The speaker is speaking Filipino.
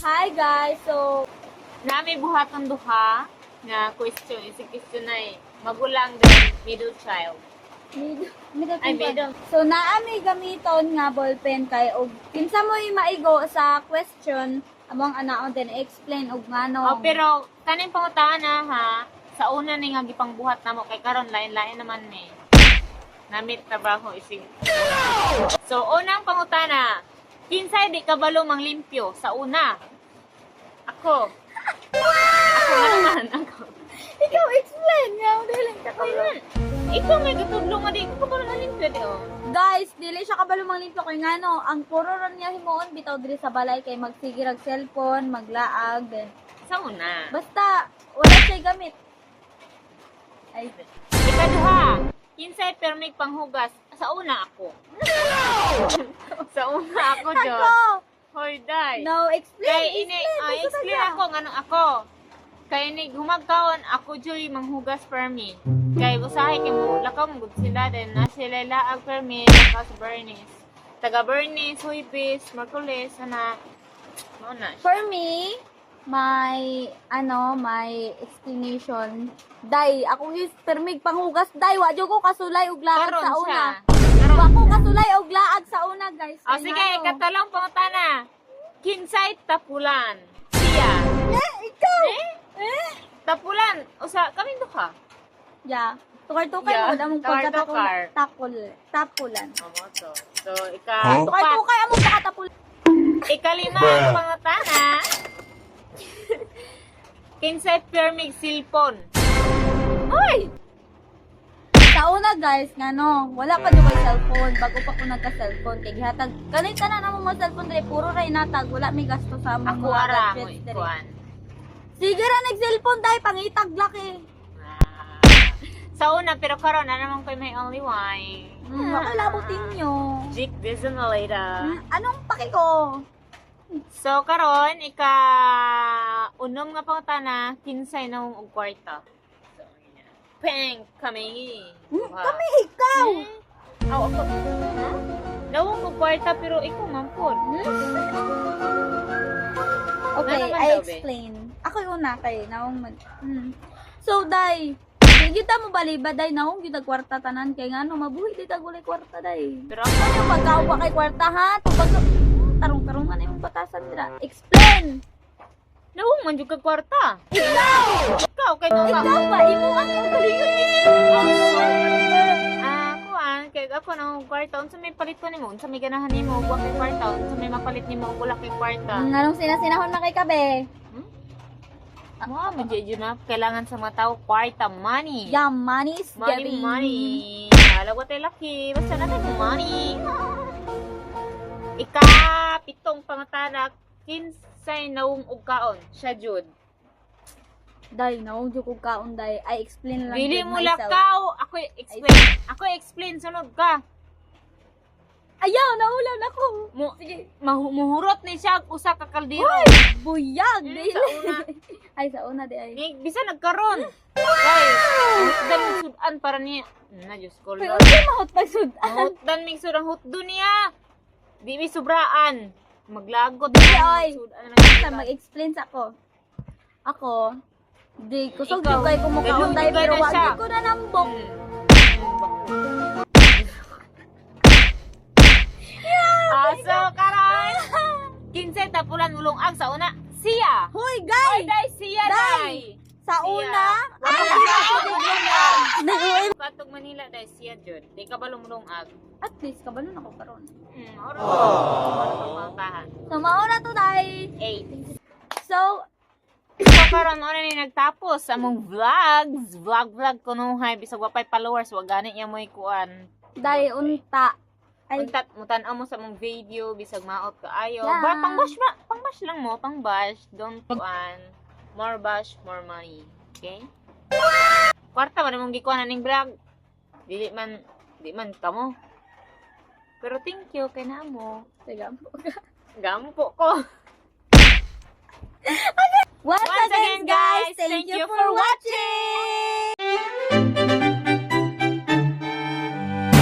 Hi guys! So, Nami buhaton duha nga question. Isig question ay magulang din middle child. Middle. So, naami gamiton nga ballpen kay og kinsa mo maigo sa question among anaon din explain og ngano. Oh, pero kaning pangutana ha, sa una ni nga gipangbuhat namo kay karon lain-lain naman ni. Namit trabaho isig. So, unang pangutana, kinsay di kabalo manglimpyo sa una? Ako. Ako nga naman, ako. Ikaw explain nga dili ka Ikaw may gatudlo nga di ko kabalo manglimpyo di oh. Guys, dili siya kabalo manglimpyo kay ngano, ang puro ron niya himuon bitaw diri sa balay kay magsigirag cellphone, maglaag din. Sa una. Basta wala siya gamit. Ay, Ikaduha, kinsay permig panghugas? Sa una ako. Sa una ako, John. ako! Hoy, day. No, Kay explain. ini, Gusto explain na. ako, ngano ako. Kay ini, humagkaon, ako, Joy, manghugas permi. Kay usahay, kay mo, lakaw mo sila, din na sila laag permi, lakaw sa Bernice. Taga Bernice, Huipis, Merkulis, sana. Ano na. For me, my explanation. Day, ako is permig panghugas. Day, wadyo ko kasulay og laag Karon sa siya. una. Karon Wa ko siya. kasulay og laag sa una, guys. O Kay sige, ngano. katalong pangutana. Kinsay tapulan? Siya. Ikaw! Tapulan. Usa, kami duha. Yeah. Tukar-tukar Yeah, mo, damong tukar-tukar. tapulan. Omo to. So, ika, tupat. Tukar-tukar, among pakatapulan. Ikalima ang pangutana. Kinsay permig silpon? Hoy! Sa una guys, ngano, wala pa dito kay cellphone, bago pa ko nagka-cellphone, kay gihatag, kanita na naman mo cellphone dre, puro ray natag, wala may gasto sa mga Ako ara mo gadgets dre. ikuan. Sige ra nag-cellphone dai, pangitag laki. Ah. Sa una, pero karon na naman ko'y may only one. Makalabutin nyo. Jig Disneyland. Anong paki ko? So, karon unom nga pangutana, kinsay na og kwarta. So, yeah. Peng, kami. Kami ikaw. Aw, ako. Huh? Nawong og kwarta, pero ikaw man po. Okay, Ano naman I daw, be? explain. Ako yung una kay naong So, dai, kita mo baliba dai naong gyud kwarta tanan kay ngano mabuhi di tagulay kwarta dai. Pero ako, Ano magkaupa kay kwarta ha? Tubag tarong-tarongan imong batasan dira. Explain. nawong man jud kag kwarta. Ikaw, kay Ikaw ba imo ang Kay ako na kwarta, unsa may palit ko nimo, unsa may ganahan nimo og wa kay kwarta, unsa may mapalit nimo og wala kay kwarta. Anong sinasinahon na kay kabe? Mo medyo na kailangan sa mga tao kwarta, money. Yeah, money is Money, getting money. Alam ko tayo laki, basta na tayo money. Pitong pangutana, kinsay nawong og kaon, siya jud. Dai naong jud kog kaon dai. I explain lang Dili jud mo myself. lakaw, ako explain. Ako explain sunod ka. Ayaw, naulan ako. Sige, muhurot ni siya og usa ka kaldero. Buyag, Mm, dili. sa una. Ay, sa una di ay. Ni bisa nagkaron. Kay hutdan mig sudan para niya. Na Diyos ko Pero Lord. unsa mahot pagsudan? Hutdan mig sudang hutdo niya. Di mi sobraan. Maglagot Dili, oy. Sudan na Basta lang. mag-explain sa ako. Ako, di kusog Ikaw, jud kay kumukaon dai galugay pero na wag siya. ko na nambok. So karon. Kinsay tapulan ulong ag sa una. Siya. Hoy, Ay, guys! day, siya, Day. day. Sa una, Ay, Patog Manila, day, siya, Jud. Di ka ba lumulong ag? at least kabalon ako karon. Oro. Oro pa So mauna to dai. 8. So, So, karon ano ni nagtapos sa among vlogs. Vlog ko nung hay. Bisag wapay followers. Wag gani niya mo ikuan. dai unta. Ay, Untat, mutan mo sa among video. Bisag maot ka ayo. Yeah. Ba, pangbash lang mo. Pangbash. Don't kuan. More bash, more money. Okay? Kwarta man mong gikuan ning vlog. Di man kamo. Pero thank you kay namo. Gampo. Gampo ko. Once again guys, thank you for